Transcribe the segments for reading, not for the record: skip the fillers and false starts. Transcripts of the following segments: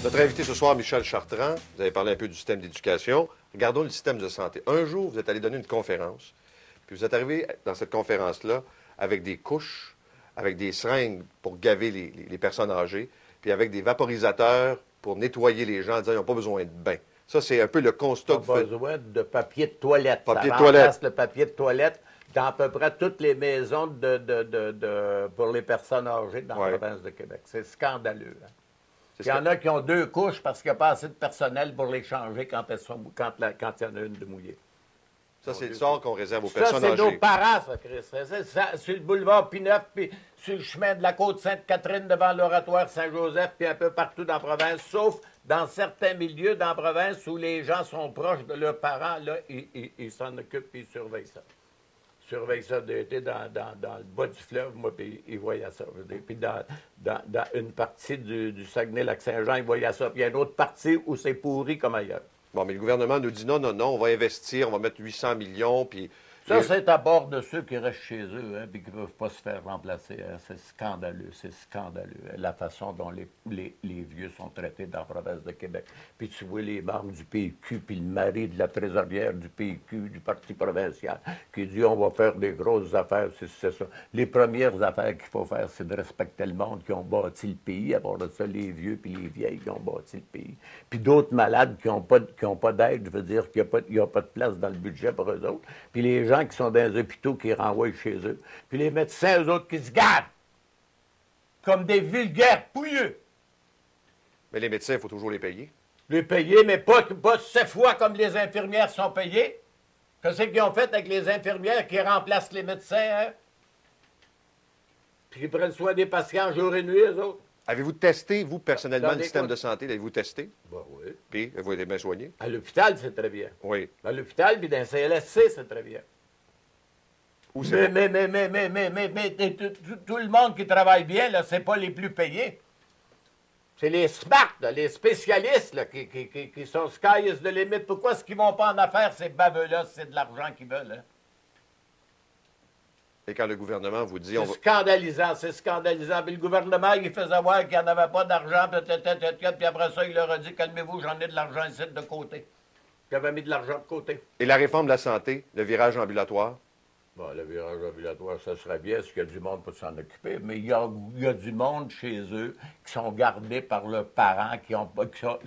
Notre invité ce soir, Michel Chartrand, vous avez parlé un peu du système d'éducation. Regardons le système de santé. Un jour, vous êtes allé donner une conférence, puis vous êtes arrivé dans cette conférence-là avec des couches, avec des seringues pour gaver les personnes âgées, puis avec des vaporisateurs pour nettoyer les gens en disant qu'ils n'ont pas besoin de bain. Ça, c'est un peu le constat que Pas besoin de papier de toilette. Papier Ça de toilette. remplace le papier de toilette dans à peu près toutes les maisons pour les personnes âgées dans Ouais. la province de Québec. C'est scandaleux. Hein. C'est Il y en a qui ont 2 couches parce qu'il n'y a pas assez de personnel pour les changer quand il y en a une de mouillée. Ça, c'est le sort qu'on réserve aux Ça, personnes c'est nos âgées. parents, ça, Chris. C'est sur le boulevard Pineuf, puis sur le chemin de la Côte-Sainte-Catherine devant l'oratoire Saint-Joseph, puis un peu partout dans la province, sauf dans certains milieux dans la province où les gens sont proches de leurs parents, là, ils s'en occupent et ils surveillent ça. Ils surveillent ça d'été dans le bas du fleuve, moi, puis ils voyaient ça. Puis dans une partie du Saguenay-Lac-Saint-Jean, ils voyaient ça. Puis il y a une autre partie où c'est pourri comme ailleurs. Bon, mais le gouvernement nous dit non, non, non, on va investir, on va mettre 800 millions, puis... Ça, c'est à bord de ceux qui restent chez eux hein, et qui ne peuvent pas se faire remplacer. Hein. C'est scandaleux, la façon dont les vieux sont traités dans la province de Québec. Puis tu vois les membres du PQ, puis le mari de la trésorière du PQ, du Parti provincial, qui dit on va faire des grosses affaires, c'est ça. Les premières affaires qu'il faut faire, c'est de respecter le monde qui ont bâti le pays. À part de ça, les vieux puis les vieilles qui ont bâti le pays. Puis d'autres malades qui n'ont pas d'aide, je veux dire qu'il n'y a pas de place dans le budget pour eux autres. Puis les gens qui sont dans les hôpitaux qui renvoient chez eux. Puis les médecins, eux autres, qui se gardent comme des vulgaires pouilleux. Mais les médecins, il faut toujours les payer. Les payer, mais pas 7 fois comme les infirmières sont payées. Qu'est-ce qu'ils ont fait avec les infirmières qui remplacent les médecins, hein? Puis qui prennent soin des patients jour et nuit, eux autres. Avez-vous testé, vous, personnellement, Dans le des système cas- de santé? L'avez-vous testé? Ben oui. Puis, vous avez été bien soigné? À l'hôpital, c'est très bien. Oui. À l'hôpital, puis dans le CLSC, c'est très bien. Où c'est Mais tout le monde qui travaille bien, là, c'est pas les plus payés. C'est les smart, là, les spécialistes là, qui sont sky is the limit. Pourquoi est-ce qu'ils vont pas en affaires, ces baveux-là, si c'est de l'argent qu'ils veulent? Hein? Et quand le gouvernement vous dit... on C'est va... scandalisant, c'est scandalisant. Puis le gouvernement, il fait savoir qu'il n'y en avait pas d'argent, puis après ça, il leur a dit, calmez-vous, j'en ai de l'argent ici de côté. J'avais mis de l'argent de côté. Et la réforme de la santé, le virage ambulatoire? Bon, le virage ambulatoire, ça serait bien s'il y a du monde pour s'en occuper, mais il y a du monde chez eux qui sont gardés par leurs parents, qui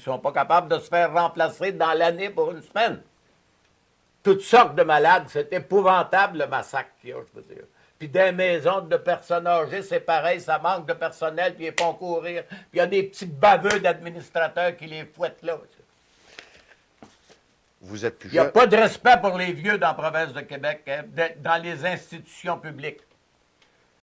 sont pas capables de se faire remplacer dans l'année pour une semaine. Toutes sortes de malades, c'est épouvantable le massacre qu'il y a, je veux dire. Puis dans les maisons de personnes âgées, c'est pareil, ça manque de personnel, puis ils font courir. Puis il y a des petits baveux d'administrateurs qui les fouettent là. Vous êtes plus Il n'y a jeune. pas de respect pour les vieux dans la province de Québec, hein, dans les institutions publiques.